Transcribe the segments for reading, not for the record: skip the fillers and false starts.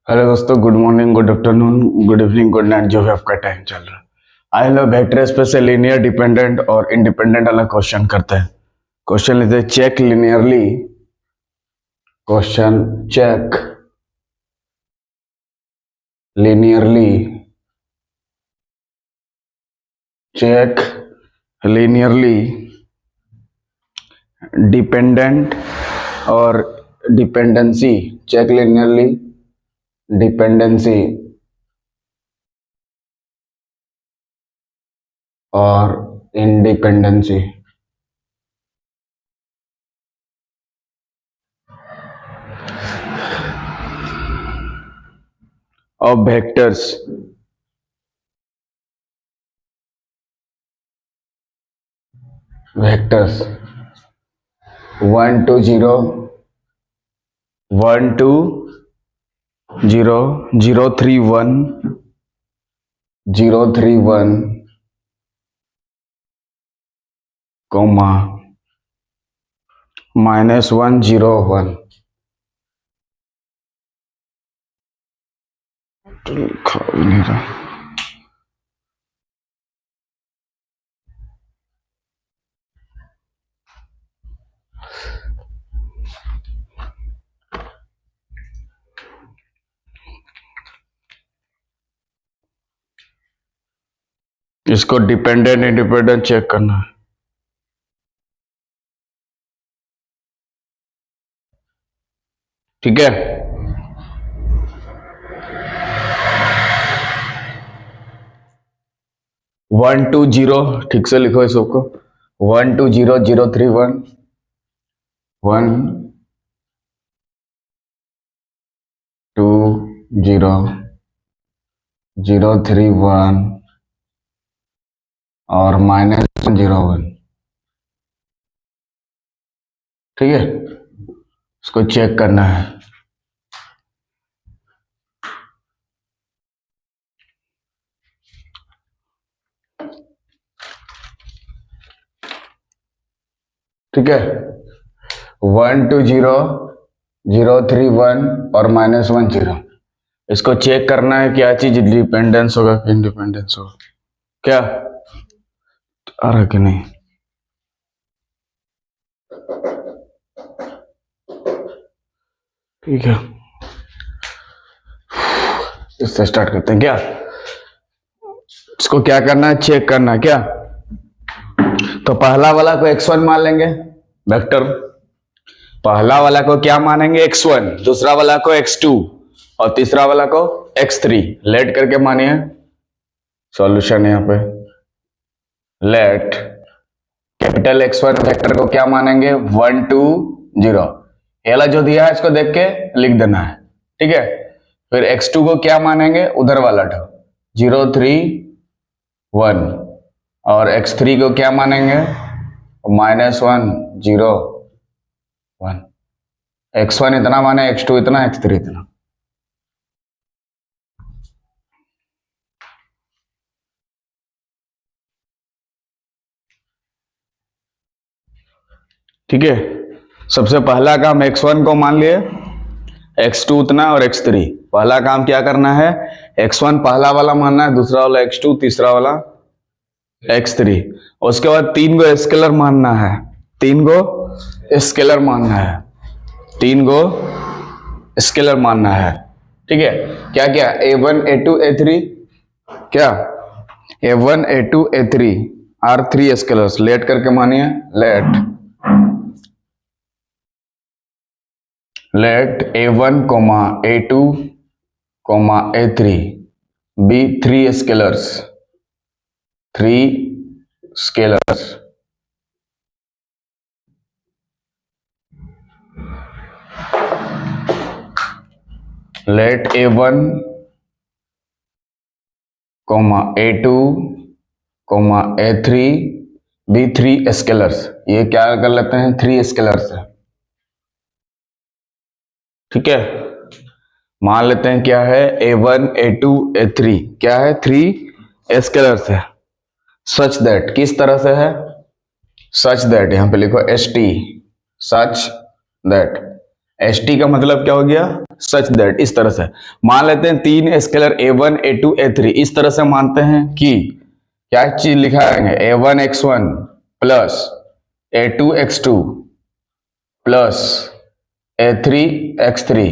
Hello दोस्तों, good morning, good afternoon, good evening, good night, जो भी आपका टाइम चल रहा है। आई लो वेक्टर स्पेस से लीनियर डिपेंडेंट और इंडिपेंडेंट वाला क्वेश्चन करते हैं। क्वेश्चन लेते हैं, check linearly, question check linearly, check linearly dependent और डिपेंडेंसी, चेक लीनियरली डिपेंडेंसी और independency of vectors vectors 1 to 0 1 to 0 0 3 1 0 3 1 comma -1 0 1 तो लिखा भी नहीं रहा। इसको डिपेंडेंट इंडिपेंडेंट चेक करना है। ठीक है, वन टू जीरो, ठीक से लिखो इसको, 1 2 0 0 3 1 1 2 0 0 3 1 और -1 0 1। ठीक है, इसको चेक करना है। ठीक है, 1 2 0 0 3 1 और -1 0, इसको चेक करना है क्या चीज डिपेंडेंस होगा कि इंडिपेंडेंस होगा। क्या आ रहा कि नहीं? ठीक है, इससे स्टार्ट करते हैं। क्या इसको क्या करना है, चेक करना है क्या। तो पहला वाला को x1 मान लेंगे वेक्टर, पहला वाला को क्या मानेंगे x1, दूसरा वाला को x2 और तीसरा वाला को x3। लेट करके मानिए सॉल्यूशन यहाँ पे, लेट कैपिटल X1 वेक्टर को क्या मानेंगे 1 2 0, ये वाला जो दिया है इसको देख के लिख देना है। ठीक है, फिर x2 को क्या मानेंगे, उधर वाला 0 3 1 और x3 को क्या मानेंगे -1 0 1। x1 इतना माने, x2 इतना, x3 इतना। ठीक है, सबसे पहला काम x1 को मान लिए, x2 उतना और x3। पहला काम क्या करना है, x1 पहला वाला मानना है, दूसरा वाला x2, तीसरा वाला x3। उसके बाद 3 को स्केलर मानना है, 3 को स्केलर मानना है, 3 को स्केलर मानना है। ठीक है, क्या क्या a1 a2 a3, क्या a1 a2 a3 are 3 scalars. Late करके मानिए, late a1 a2 a3 be 3 scalars, 3 scalars। let a1 a2 a3 be 3 scalars। ये क्या कर लेते हैं, 3 scalars है। ठीक है, मान लेते हैं क्या है, a1 a2 a3 क्या है, 3 स्केलर्स है। सच दैट, किस तरह से है, सच दैट, यहां पे लिखो st, सच दैट st का मतलब क्या हो गया, सच दैट, इस तरह से मान लेते हैं 3 स्केलर a1 a2 a3, इस तरह से मानते हैं कि क्या चीज लिखा है, a1 x1 plus a2 x2 plus a3 x3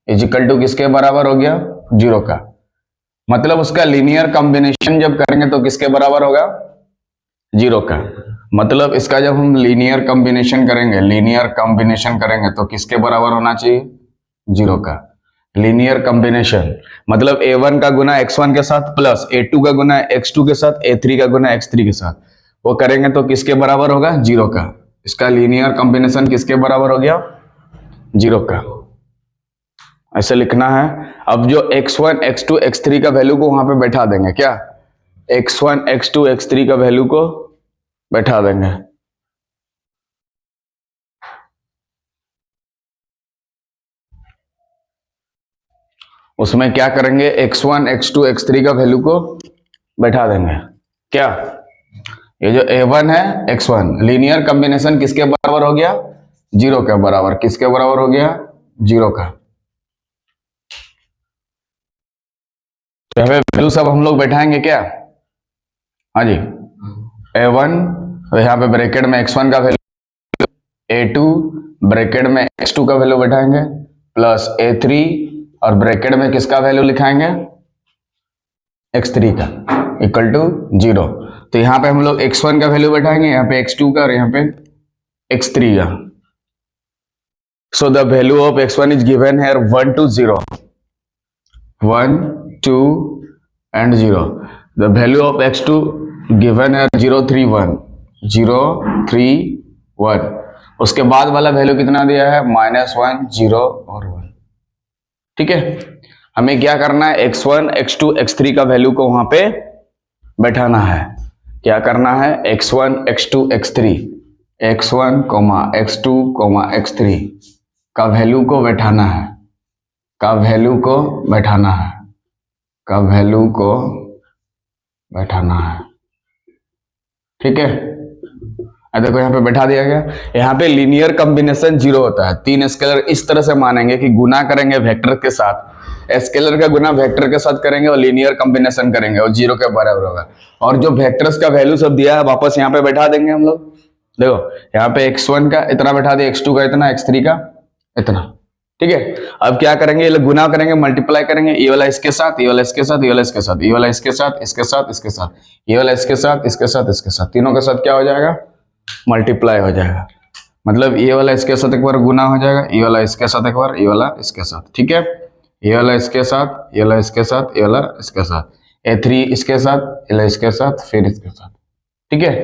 is equal to किसके बराबर हो गया, 0 का। मतलब उसका लीनियर कॉम्बिनेशन जब करेंगे तो किसके बराबर होगा, 0 का। मतलब इसका जब हम लीनियर कॉम्बिनेशन करेंगे तो किसके बराबर होना चाहिए, 0 का। लीनियर कॉम्बिनेशन मतलब a1 का गुना x1 के साथ प्लस a2 का गुना x2 के साथ a3 का गुना x3 के साथ, वो करेंगे तो किसके बराबर होगा, 0 का। इसका लीनियर कॉम्बिनेशन किसके बराबर हो गया, 0 का। ऐसे लिखना है। अब जो x1 x2 x3 का वैल्यू को वहां पे बैठा देंगे, क्या x1 x2 x3 का वैल्यू को बैठा देंगे। उसमें क्या करेंगे, x1 x2 x3 का वैल्यू को बैठा देंगे। क्या ये जो a1 है x1 लीनियर कॉम्बिनेशन किसके बराबर हो गया, 0 के बराबर। किसके बराबर हो गया, 0 का। तो वैल्यू सब हम लोग बैठाएंगे क्या, हाँ जी। a1 यहाँ पे ब्रैकेट में x1 का वैल्यू, a2 ब्रैकेट में x2 का वैल्यू बैठाएंगे प्लस a3 और ब्रैकेट में किसका वैल्यू लिखाएंगे, x3 का, इक्वल टू 0। तो यहाँ पे हम लोग x1 का वैल्यू बैठाएंगे, यहाँ पे x2 का और यहाँ पे x3 का। So the value of x1 is given है 1 to 0, 1 2 and 0। The value of x2 given है 0 3 1, 0 3 1। उसके बाद वाला वैल्यू कितना दिया है, -1 0 और 1। ठीक है, हमें क्या करना है, x1 x2 x3 का वैल्यू को वहां पे बैठाना है। क्या करना है, x1 x2 x3 x1 x2 x3 का वैल्यू को बैठाना है, का वैल्यू को बैठाना है, का वैल्यू को बैठाना है। ठीक है, देखो यहाँ पे बैठा दिया गया। यहाँ पे लीनियर कॉम्बिनेशन 0 होता है। 3 स्केलर इस तरह से मानेंगे कि गुना करेंगे वेक्टर के साथ, स्केलर का गुना वेक्टर के साथ करेंगे और लीनियर कॉम्बिनेशन करेंगे और 0 के बराबर होगा। और जो वेक्टर्स का वैल्यू सब दिया है वापस यहाँ पे बैठा देंगे हम लोग। देखो यहाँ पे x1 का इतना बैठा दिया, x2 का इतना, x3 का इतना। ठीक है, अब क्या करेंगे, ये गुना करेंगे, मल्टीप्लाई करेंगे, ये वाला इसके साथ, ये वाला इसके साथ, ये वाला इसके साथ, ये वाला इसके साथ, इसके साथ, इसके साथ, ये वाला इसके साथ, इसके साथ, इसके साथ, तीनों के साथ क्या हो जाएगा, मल्टीप्लाई हो जाएगा। मतलब ये वाला इसके साथ एक बार गुना हो जाएगा, ये वाला इसके साथ एक बार, ये वाला इसके साथ। ठीक है, ये वाला इसके साथ, ये वाला इसके साथ, ये वाला इसके साथ, a3 इसके साथ, ये वाला इसके साथ, फिर इसके साथ। ठीक है,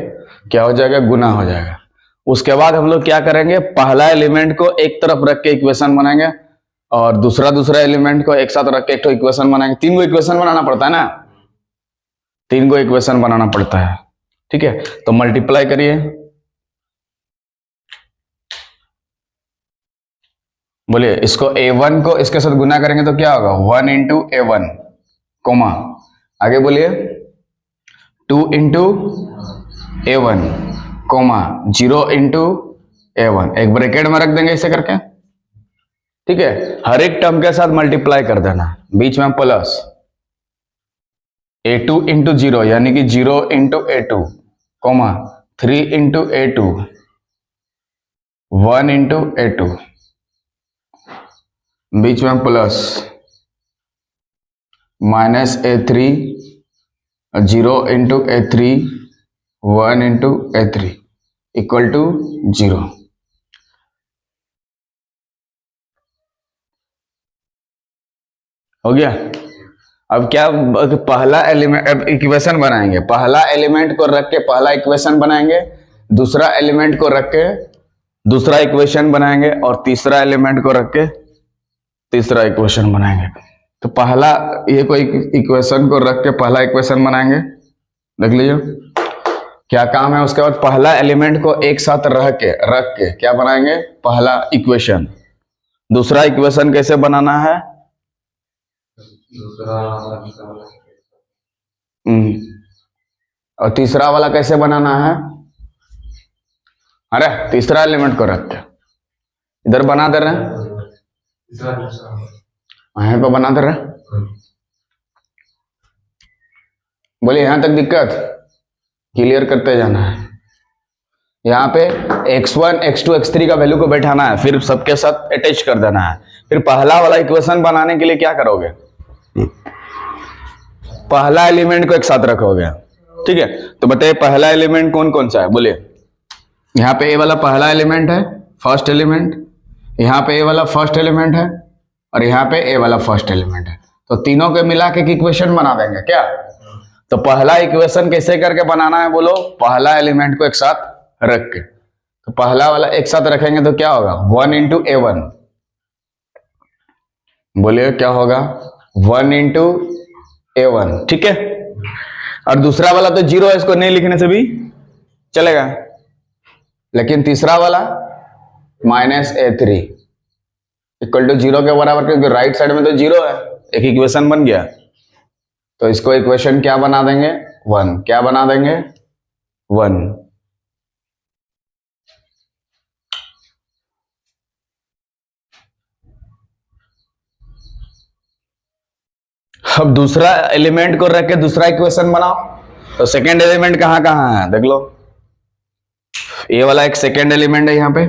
क्या हो जाएगा, गुना हो जाएगा। उसके बाद हम लोग क्या करेंगे, पहला एलिमेंट को एक तरफ रख के इक्वेशन बनाएंगे और दूसरा एलिमेंट को एक साथ रख के एक तो इक्वेशन बनाएंगे। 3 को इक्वेशन बनाना पड़ता है ना, 3 को इक्वेशन बनाना पड़ता है। ठीक है, तो मल्टीप्लाई करिए, बोलिए। इसको a1 को इसके साथ गुना करेंगे तो क्या होगा, 1 इंटू a1 कोमा, आगे बोलिए 2 into a1 coma 0 into a1, एक ब्रैकेट में रख देंगे इसे करके। ठीक है, हर एक टर्म के साथ मल्टीप्लाई कर देना, बीच में प्लस a2 इंटू 0 यानी कि 0 into a2 comma 3 into a2 1 into a2, बीच में plus -a3 0 into a3 1 into a3 equal to 0। हो गया। अब क्या, पहला एलिमेंट, अब इक्वेशन बनाएंगे, पहला एलिमेंट को रख के पहला इक्वेशन बनाएंगे, दूसरा एलिमेंट को रख के दूसरा इक्वेशन बनाएंगे और तीसरा एलिमेंट को रख के तीसरा इक्वेशन बनाएंगे। तो पहला ये कोई इक्वेशन को रख के पहला इक्वेशन बनाएंगे, देख लीजिए क्या काम है। उसके बाद पहला एलिमेंट को एक साथ रख के क्या बनाएंगे, पहला इक्वेशन। दूसरा इक्वेशन कैसे बनाना है, और तीसरा वाला कैसे बनाना है, अरे तीसरा एलिमेंट को रख के इधर बना दे रहे हैं, यहाँ पे बनाते रहे। बोलिए यहां तक दिक्कत क्लियर करते जाना है। यहाँ पे x1 x2 x3 का वैल्यू को बैठाना है, फिर सबके साथ अटैच कर देना है। फिर पहला वाला इक्वेशन बनाने के लिए क्या करोगे, पहला एलिमेंट को एक साथ रखोगे। ठीक है, तो बताइए पहला एलिमेंट कौन कौन सा है। बोलिए यहाँ पे ए वाला पहला एलिमेंट है, फर्स्ट एलिमेंट, यहाँ पे ए वाला फर्स्ट एलिमेंट है, और यहाँ पे ए वाला फर्स्ट एलिमेंट है। तो तीनों के मिला के इक्वेशन बना देंगे क्या। तो पहला इक्वेशन कैसे करके बनाना है, बोलो पहला एलिमेंट को एक साथ रख के। तो पहला वाला एक साथ रखेंगे तो क्या होगा 1 इंटू A1। बोलिए क्या होगा 1 इंटू A1। ठीक है, और दूसरा वाला तो 0 है, इसको नहीं लिखने से भी चलेगा, लेकिन तीसरा वाला -A3 इक्वल टू 0 के बराबर, क्योंकि राइट साइड में तो 0 है। एक इक्वेशन बन गया, तो इसको इक्वेशन क्या बना देंगे 1। क्या बना देंगे 1। अब दूसरा एलिमेंट को रख के दूसरा इक्वेशन बनाओ। तो सेकेंड एलिमेंट कहां कहां है देख लो। ये वाला एक सेकेंड एलिमेंट है यहाँ पे,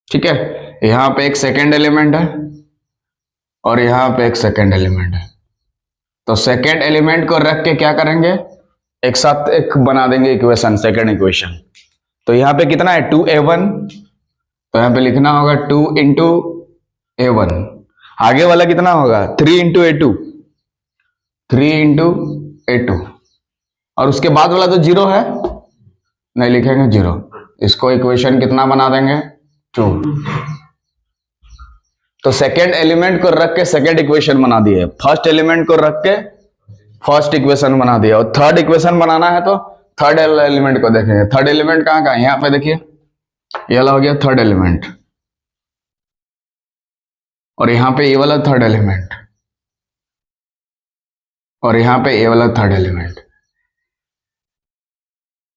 ठीक है, यहाँ पे एक सेकेंड एलिमेंट है और यहाँ पे एक सेकेंड एलिमेंट है। तो सेकेंड एलिमेंट को रख के क्या करेंगे, एक साथ एक बना देंगे इक्वेशन, सेकेंड इक्वेशन। तो यहाँ पे कितना है 2A1, तो यहाँ पे लिखना होगा 2 इंटू A1। आगे वाला कितना होगा 3 इंटू A2, 3 इंटू A2, और उसके बाद वाला तो 0 है, नहीं लिखेंगे 0। इसको इक्वेशन कितना बना देंगे 2। तो सेकेंड एलिमेंट को रख के सेकेंड इक्वेशन बना दिए, फर्स्ट एलिमेंट को रख के फर्स्ट इक्वेशन बना दिया, और थर्ड इक्वेशन बनाना है तो थर्ड एलिमेंट को देखेंगे। थर्ड एलिमेंट कहाँ कहाँ है, यहाँ पे देखिए, ये वाला हो गया थर्ड एलिमेंट, और यहाँ पे ये वाला थर्ड एलिमेंट, और यहाँ पे ये वाला थर्ड एलिमेंट।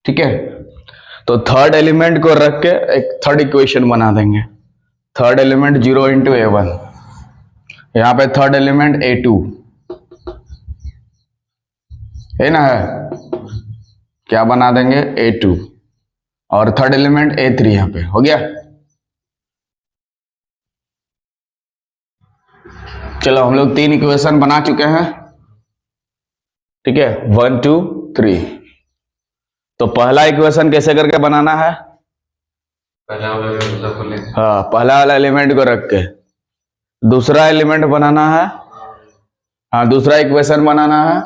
ठीक है, तो थर्ड एलिमेंट को रख के एक थर्ड इक्वेशन बना देंगे। थर्ड एलिमेंट 0 इंटू A1, यहाँ पे थर्ड एलिमेंट A2 है ना, है क्या बना देंगे A2, और थर्ड एलिमेंट A3 यहाँ पे हो गया। चलो हम लोग 3 इक्वेशन बना चुके हैं, ठीक है 1 2 3। तो पहला इक्वेशन कैसे करके बनाना है, हाँ पहला वाला एलिमेंट को रख के दूसरा एलिमेंट बनाना है, हाँ दूसरा इक्वेशन बनाना है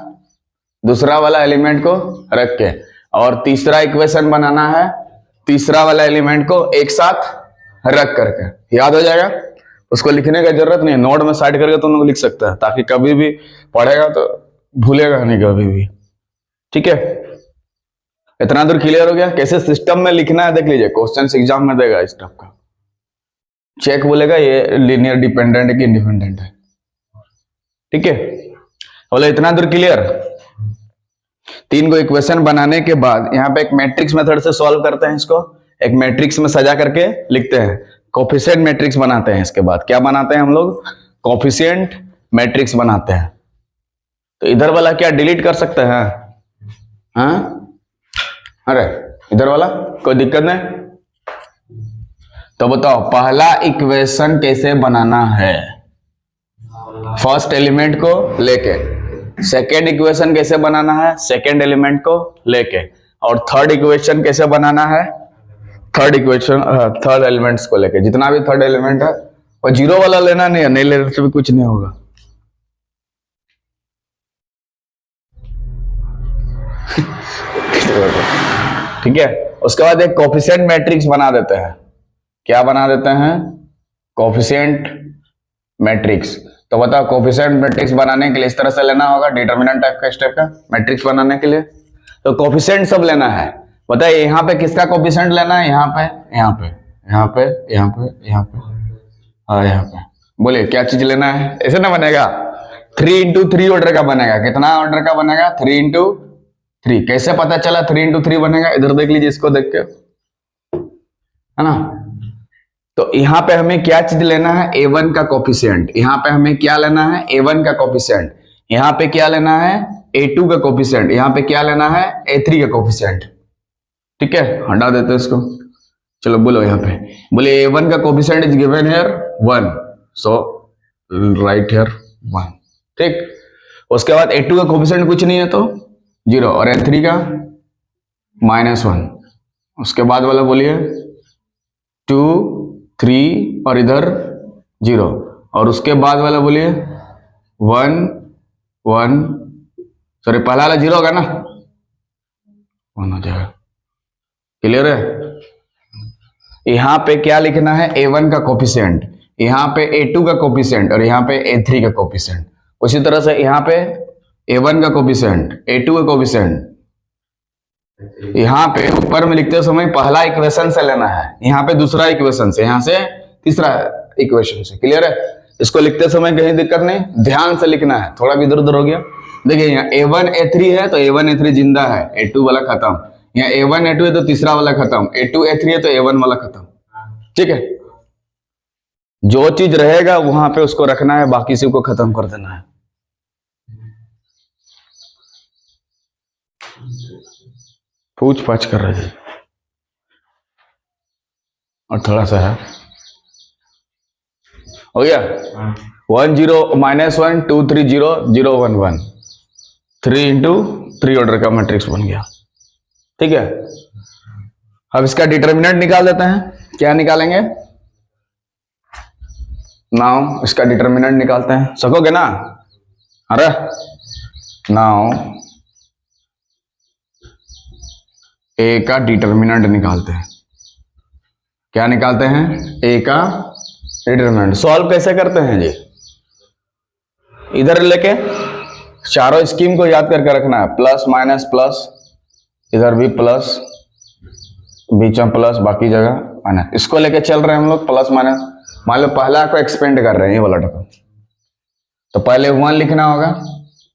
दूसरा वाला एलिमेंट को रख के, और तीसरा इक्वेशन बनाना है तीसरा वाला एलिमेंट को एक साथ रख करके। याद हो जाएगा, उसको लिखने की जरूरत नहीं, नोट में साइड करके तुम लोग लिख सकते हैं, ताकि कभी भी पढ़ेगा तो भूलेगा नहीं कभी भी। ठीक है, इतना दूर क्लियर हो गया कैसे सिस्टम में लिखना है। देख लीजिए क्वेश्चन एग्जाम में देगा इस टाइप का, चेक बोलेगा ये लीनियर डिपेंडेंट है कि इंडिपेंडेंट है। ठीक है, बोले इतना दूर क्लियर। 3 को इक्वेशन बनाने के बाद यहाँ पे एक मैट्रिक्स मेथड से सॉल्व करते हैं, इसको एक मैट्रिक्स में सजा करके लिखते हैं, कोफिशिएंट मैट्रिक्स बनाते हैं। इसके बाद क्या बनाते हैं हम लोग, कोफिशिएंट मैट्रिक्स बनाते हैं। तो इधर वाला क्या डिलीट कर सकते हैं, हाँ अरे इधर वाला कोई दिक्कत नहीं। तो बताओ पहला इक्वेशन कैसे बनाना है, फर्स्ट एलिमेंट को लेके। सेकेंड इक्वेशन कैसे बनाना है, सेकेंड एलिमेंट को लेके। और थर्ड इक्वेशन कैसे बनाना है, थर्ड इक्वेशन थर्ड एलिमेंट्स को लेके। जितना भी थर्ड एलिमेंट है, और 0 वाला लेना नहीं है, नहीं लेने से भी कुछ नहीं होगा। ठीक है, उसके बाद एक कोफिशिएंट मैट्रिक्स बना देते हैं। क्या बना देते हैं, कोफिशिएंट मैट्रिक्स। तो बताओ कोफिशिएंट मैट्रिक्स बनाने के लिए इस तरह से लेना होगा, डिटरमिनेंट टाइप का स्टेप का मैट्रिक्स बनाने के लिए। तो कोफिशिएंट सब लेना है। बताइए यहाँ पे किसका कोफिशिएंट लेना है, यहाँ पे यहाँ पे यहाँ पे यहाँ पे यहाँ पे और यहाँ पे। बोलिए क्या चीज लेना है, ऐसे ना बनेगा, 3 इंटू 3 ऑर्डर का बनेगा। कितना ऑर्डर का बनेगा, 3 इंटू 3। कैसे पता चला 3 इंटू 3 बनेगा, इधर देख लीजिए, इसको देख के, है ना। तो यहाँ पे हमें क्या चीज लेना है, A1 का कोफिशिएंट। यहाँ पे हमें क्या लेना है, A1 का कोफिशिएंट। यहाँ पे क्या लेना है, A2 का कोफिशिएंट। यहाँ पे क्या लेना है, A3 का कोफिशिएंट। ठीक है, हटा देते हैं इसको। चलो बोलो, यहाँ पे बोले A1 का coefficient is given here 1, so right here 1। ठीक, उसके बाद A2 का कोफिशिएंट कुछ नहीं है तो 0, और A3 का -1। उसके बाद वाला बोलिए 2, 3 और इधर 0, और उसके बाद वाला बोलिए 1, 1, सॉरी पहला वाला 0 होगा ना, 1 हो जाएगा। क्लियर है? यहाँ पे क्या लिखना है, A1 का कोफिशिएंट, यहाँ पे A2 का कोफिशिएंट, और यहाँ पे A3 का कोफिशिएंट। उसी तरह से यहाँ पे A1 का कोफिशिएंट, A2 का कोफिशिएंट। यहाँ पे ऊपर में लिखते समय पहला इक्वेशन से लेना है, यहाँ पे दूसरा इक्वेशन से, यहाँ से तीसरा इक्वेशन से। क्लियर है? इसको लिखते समय कहीं दिक्कत नहीं, ध्यान से लिखना है, थोड़ा भी इधर उधर हो गया। देखिए यहाँ A1 A3 है तो A1 A3 जिंदा है, A2 वाला खत्म। यहाँ A1 A2 है तो तीसरा वाला खत्म, A2 A3 है तो A1 वाला खत्म। ठीक है, जो चीज रहेगा वहां पे उसको रखना है, बाकी सबको खत्म कर देना है। पूछ पाछ कर रहे थे और थोड़ा सा है, हो गया। 1 0 -1 2 3 0 0 1 1 3 इंटू 3 ऑर्डर का मैट्रिक्स बन गया। ठीक है, अब इसका डिटर्मिनेंट निकाल देते हैं। क्या निकालेंगे? नाउ इसका डिटर्मिनेंट निकालते हैं, सकोगे ना? अरे नाउ ए का डिटर्मिनेंट निकालते हैं। क्या निकालते हैं? ए का डिटर्मिनेंट। सॉल्व कैसे करते हैं जी? इधर लेके चारों स्कीम को याद करके रखना है, प्लस माइनस प्लस, इधर भी प्लस, बीच में प्लस, बाकी जगह माइनस। इसको लेके चल रहे हैं हम लोग, प्लस माइनस। मान लो पहला को एक्सपेंड कर रहे हैं, ये वाला टर्म, तो पहले 1 लिखना होगा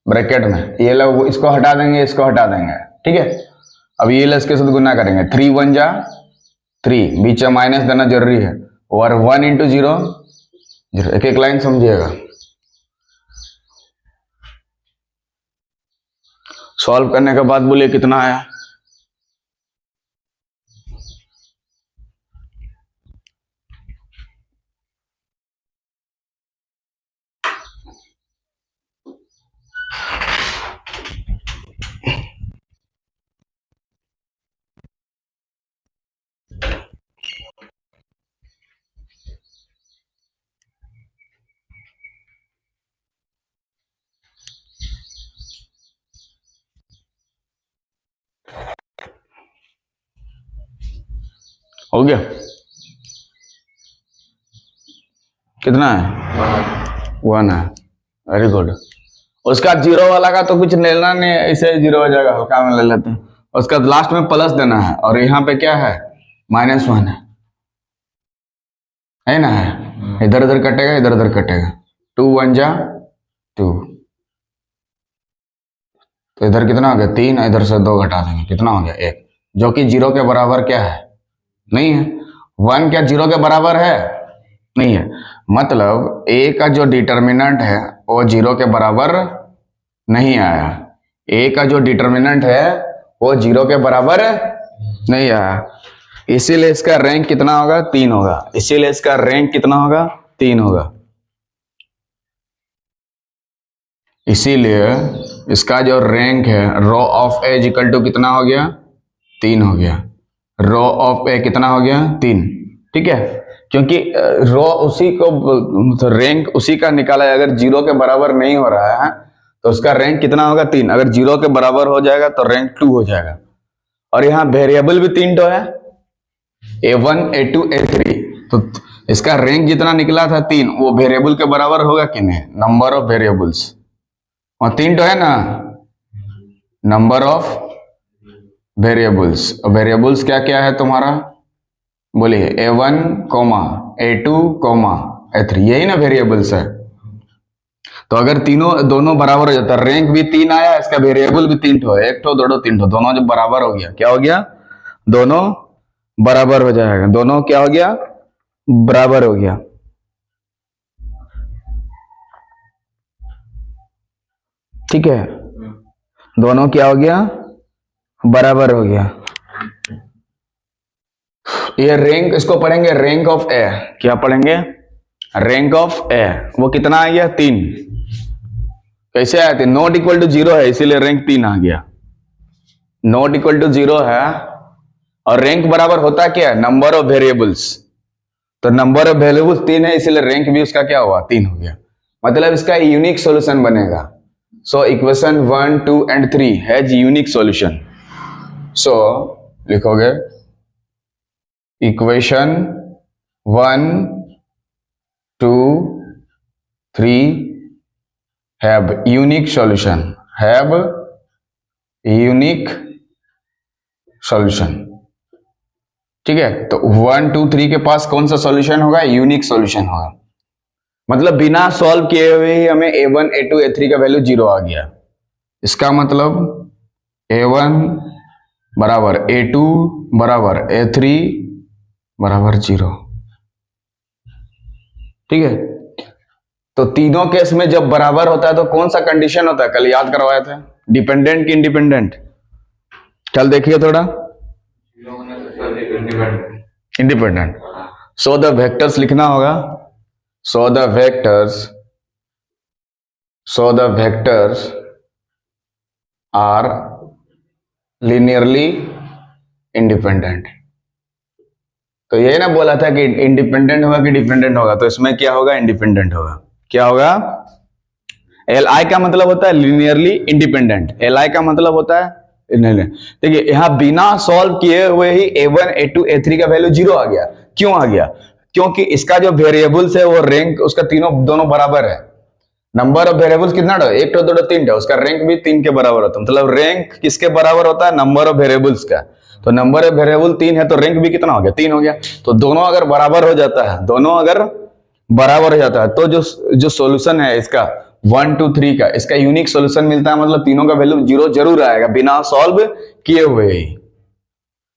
ब्रैकेट में, ये लोग इसको हटा देंगे, इसको हटा देंगे। ठीक है, अब ये लोग इसके साथ गुना करेंगे, 3 1 जा 3, बीच में माइनस देना जरूरी है, और 1 इंटू 0 0। एक एक लाइन समझिएगा। सॉल्व करने के बाद बोलिए कितना आया। हो गया? कितना है? 1 है। Very good. उसका 0 वाला का तो कुछ लेना नहीं है, इसे 0 हो जाएगा, हल्का में ले लेते हैं। उसका लास्ट में प्लस देना है, और यहाँ पे क्या है, -1 है ना? है, इधर उधर कटेगा, इधर उधर कटेगा, 2 1 जा 2, तो इधर कितना हो गया 3, इधर से 2 घटा देंगे, कितना हो गया 1, जो कि 0 के बराबर क्या है, नहीं है। 1 क्या 0 के बराबर है? नहीं है। मतलब a का जो डिटर्मिनेंट है वो 0 के बराबर नहीं आया। a का जो डिटर्मिनेंट है वो 0 के बराबर नहीं आया, इसीलिए इसका रैंक कितना होगा, 3 होगा। इसीलिए इसका रैंक कितना होगा, 3 होगा। इसीलिए इसका जो रैंक है, row of A equal to कितना हो गया, 3 हो गया। रो ऑफ ए कितना हो गया, 3। ठीक है, क्योंकि रो उसी को, रैंक उसी का निकाला है। अगर 0 के बराबर नहीं हो रहा है तो उसका रैंक कितना होगा, 3। अगर 0 के बराबर हो जाएगा तो रैंक 2 हो जाएगा। और यहाँ वेरिएबल भी 3 तो है, A1 A2 A3, तो इसका रैंक जितना निकला था 3, वो वेरिएबल के बराबर होगा कि नहीं, नंबर ऑफ वेरिएबल्स। और 3 तो है ना, नंबर ऑफ वेरिएबल्स। वेरिएबल्स क्या क्या है तुम्हारा, बोलिए A1, A2, A3, यही ना वेरिएबल्स है। तो अगर दोनों बराबर हो जाता, रैंक भी 3 आया, इसका वेरिएबल भी 3 ठो है, 1 ठो 2 ठो 3 ठो, दोनों जब बराबर हो गया, क्या हो गया, दोनों बराबर हो जाएगा। दोनों क्या हो गया, बराबर हो गया, ठीक है, दोनों क्या हो गया, बराबर हो गया। ये रैंक, इसको पढ़ेंगे रैंक ऑफ ए। क्या पढ़ेंगे, रैंक ऑफ ए। वो कितना आ गया, 3। कैसे आया था, नॉट इक्वल टू 0 है इसीलिए रैंक 3 आ गया। नॉट इक्वल टू 0 है और रैंक बराबर होता क्या है, नंबर ऑफ वेरिएबल्स। तो नंबर ऑफ वेरिएबल्स 3 है इसीलिए रैंक भी उसका क्या हुआ, 3 हो गया। मतलब इसका यूनिक सॉल्यूशन बनेगा। So equation 1, 2 and 3 has unique solution. So लिखोगे equation 1, 2, 3 have unique solution, have unique solution, ठीक है। तो 1, 2, 3 के पास कौन सा सॉल्यूशन होगा, यूनिक सॉल्यूशन होगा। मतलब बिना सॉल्व किए हुए ही हमें a1, a2, a3 का वैल्यू 0 आ गया। इसका मतलब a1 बराबर a2 बराबर a3 बराबर 0, ठीक है। तो तीनों केस में जब बराबर होता है तो कौन सा कंडीशन होता है, कल याद करवाए थे, डिपेंडेंट की इंडिपेंडेंट। चल देखिए थोड़ा, इंडिपेंडेंट। सो द वेक्टर्स लिखना होगा, so the vectors are linearly independent. तो ये ना बोला था कि इंडिपेंडेंट होगा कि डिपेंडेंट होगा, तो इसमें क्या होगा, इंडिपेंडेंट होगा। क्या होगा, एल आई का मतलब होता है लीनियरली इंडिपेंडेंट, एल आई का मतलब होता है, नहीं देखिए यहां बिना सॉल्व किए हुए ही a1, a2, a3 का वैल्यू 0 आ गया। क्यों आ गया, क्योंकि इसका जो वेरिएबल्स है वो रैंक उसका दोनों बराबर है। नंबर ऑफ वेरिएबल्स कितना, 1, 2, 3, उसका रैंक भी 3 के बराबर होता है। मतलब रैंक किसके बराबर होता है, नंबर ऑफ वेरिएबल्स का। तो नंबर ऑफ वेरिएबल 3 है तो रैंक भी कितना हो गया, 3 हो गया। तो दोनों अगर बराबर हो जाता है, तो जो सॉल्यूशन है इसका 1, 2, 3 का, इसका यूनिक सॉल्यूशन मिलता है। मतलब तीनों का वैल्यू 0 जरूर आएगा बिना सॉल्व किए हुए ही।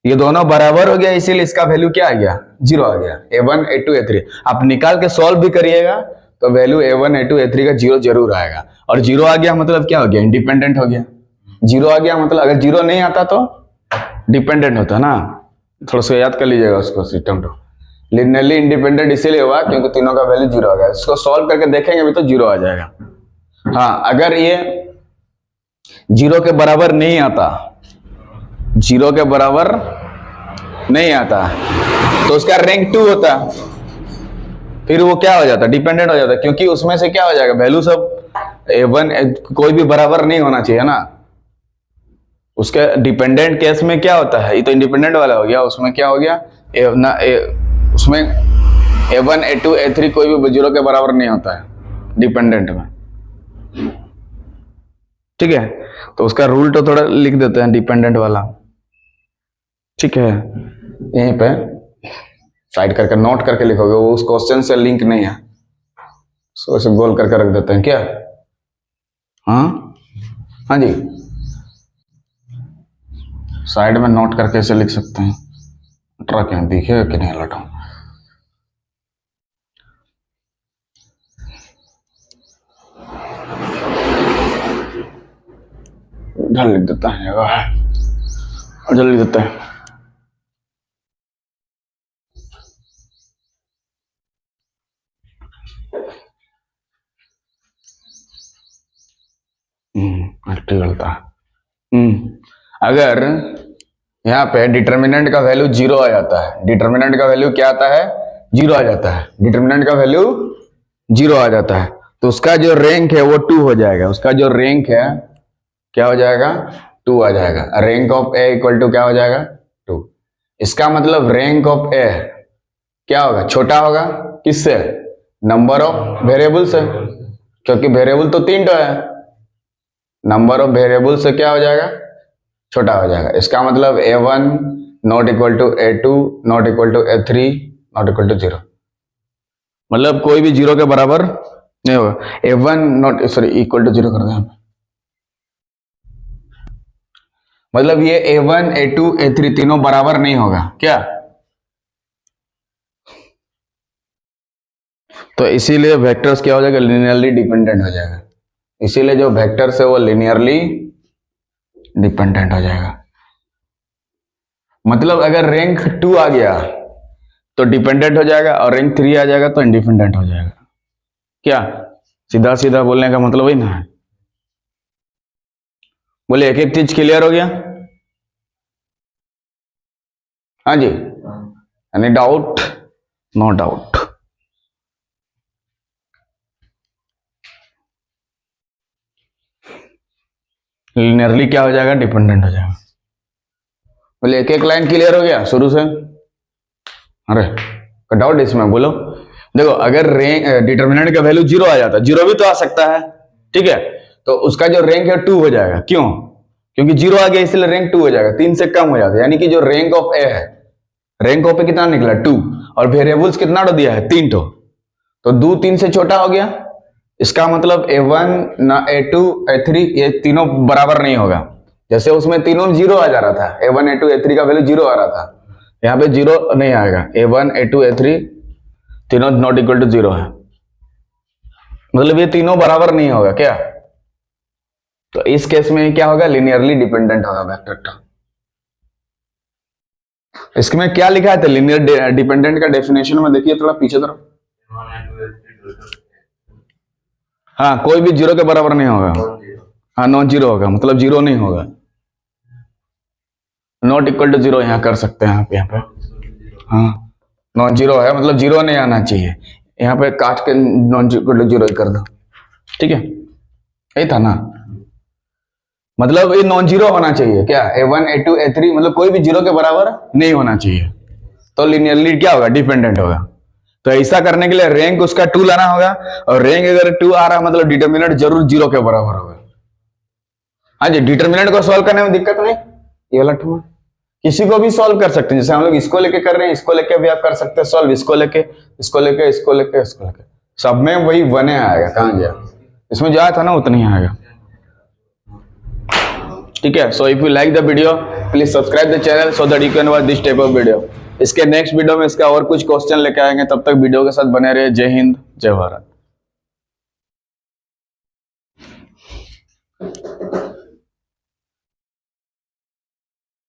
ये दोनों बराबर हो गया इसीलिए इसका वैल्यू क्या आ गया, 0 आ गया, a1, a2, a3। आप निकाल के सॉल्व भी करिएगा तो वैल्यू a1, a2, a3 का 0 जरूर आएगा। और 0 आ गया मतलब क्या हो गया, इंडिपेंडेंट हो गया। 0 आ गया मतलब, अगर 0 नहीं आता तो डिपेंडेंट होता ना। थोड़ा सा याद कर लीजिएगा उसको, सिस्टम तो लिनियरली इंडिपेंडेंट इसीलिए हुआ क्योंकि तीनों का वैल्यू 0 आ गया। इसको सॉल्व करके देखेंगे भी तो 0 आ जाएगा। हाँ, अगर ये 0 के बराबर नहीं आता, 0 के बराबर नहीं आता तो उसका रैंक 2 होता, फिर वो क्या हो जाता, डिपेंडेंट हो जाता, क्योंकि उसमें से क्या हो जाएगा, वैल्यू सब a1 कोई भी बराबर नहीं होना चाहिए ना। उसके डिपेंडेंट केस में क्या होता है, ये तो इंडिपेंडेंट वाला हो गया, उसमें क्या हो गया, उसमें a1, a2, a3 कोई भी 0 के बराबर नहीं होता है डिपेंडेंट में, ठीक है। तो उसका रूल तो थोड़ा लिख देते हैं डिपेंडेंट वाला, ठीक है। यहीं पे साइड करके नोट करके लिखोगे, वो उस क्वेश्चन से लिंक नहीं है, सो इसे गोल करके रख देते हैं क्या। हाँ हाँ जी, साइड में नोट करके इसे लिख सकते हैं। ट्रक यहाँ दिखेगा कि नहीं लटा, इधर लिख देता है, इधर लिख देता है। गलता है। अगर यहाँ पे डिटर्मिनेंट का वैल्यू 0 आ जाता है, डिटर्मिनेंट का वैल्यू क्या आता है, 0 आ जाता है, डिटर्मिनेंट का वैल्यू 0 आ जाता है, तो उसका जो रैंक है वो 2 हो जाएगा। उसका जो रैंक है क्या हो जाएगा, 2 आ जाएगा। Rank of A equal to क्या हो जाएगा, 2। इसका मतलब रैंक ऑफ ए क्या होगा, छोटा होगा किससे, नंबर ऑफ वेरिएबल से, क्योंकि वेरिएबल तो 3 है, नंबर ऑफ वेरिएबल से क्या हो जाएगा, छोटा हो जाएगा। इसका मतलब a1 not equal to a2 not equal to a3 not equal to 0, मतलब कोई भी 0 के बराबर नहीं होगा। a1 not sorry equal to 0 कर दें, मतलब ये a1, a2, a3 तीनों बराबर नहीं होगा क्या, तो इसीलिए वेक्टर्स क्या हो जाएगा, लिनियरली डिपेंडेंट हो जाएगा। इसीलिए जो वेक्टर्स है वो लिनियरली डिपेंडेंट हो जाएगा। मतलब अगर रैंक 2 आ गया तो डिपेंडेंट हो जाएगा, और रैंक 3 आ जाएगा तो इंडिपेंडेंट हो जाएगा। क्या सीधा सीधा बोलने का मतलब वही ना है। बोले एक एक चीज क्लियर हो गया? हाँ जी, any doubt? No doubt. Linearly क्या हो जाएगा, डिपेंडेंट हो जाएगा। बोले एक एक लाइन क्लियर हो गया शुरू से? अरे डाउट इसमें बोलो। देखो अगर रैंक डिटर्मिनेंट का वैल्यू 0 आ जाता, 0 भी तो आ सकता है, ठीक है, तो उसका जो रैंक है 2 हो जाएगा। क्यों? क्योंकि 0 आ गया इसलिए रैंक 2 हो जाएगा, 3 से कम हो जाता है। यानी कि जो रैंक ऑफ ए है, रैंक ऑफ ए कितना निकला 2, और वेरिएबल्स कितना दिया है 3 तो 2 3 से छोटा हो गया। इसका मतलब A1 ना A2 A3 ये तीनों बराबर नहीं होगा। जैसे उसमें तीनों 0 आ जा रहा था, A1 A2 A3 का वैल्यू 0 आ रहा था, यहाँ पे 0 नहीं आएगा। A1 A2 A3 तीनों नॉट इक्वल टू 0 है, मतलब ये तीनों बराबर नहीं होगा क्या? तो इस केस में क्या होगा, लिनियरली डिपेंडेंट होगा वेक्टर टर्म। इसमें क्या लिखा है, लिनियर डिपेंडेंट का डेफिनेशन में देखिए थोड़ा पीछे तरफ। हाँ, कोई भी 0 के बराबर नहीं होगा। हाँ, नॉन 0 होगा, मतलब 0 नहीं होगा। नॉट इक्वल टू 0 यहाँ कर सकते हैं आप, यहाँ पे हाँ नॉन 0 है, मतलब 0 नहीं आना चाहिए। यहाँ पे काट के नॉन इक्वल टू 0 ही कर दो, ठीक है, यही था ना। मतलब ये नॉन 0 होना चाहिए क्या, A1 A2 A3 मतलब कोई भी 0 के बराबर नहीं होना चाहिए, तो लिनियरली क्या होगा, डिपेंडेंट होगा। तो ऐसा करने के लिए रैंक उसका 2 लाना होगा, और रैंक अगर 2 आ रहा मतलब डिटर्मिनेंट जरूर 0 के बराबर होगा। हाँ जी, डिटर्मिनेंट को सॉल्व करने में दिक्कत नहीं, ये वाला टर्म किसी को भी सॉल्व कर सकते हैं। जैसे हम लोग इसको लेके कर रहे हैं, इसको लेके भी आप कर सकते हैं सॉल्व, इसको लेके इसको लेके इसको लेके इसको लेके, सब में वही 1 आएगा। कहां गया, इसमें जो आया था ना उतना ही आएगा, ठीक है। So if you like the video please subscribe the channel so that you can watch this type of video. इसके नेक्स्ट वीडियो में इसका और कुछ क्वेश्चन लेके आएंगे, तब तक वीडियो के साथ बने रहिए। जय हिंद, जय भारत।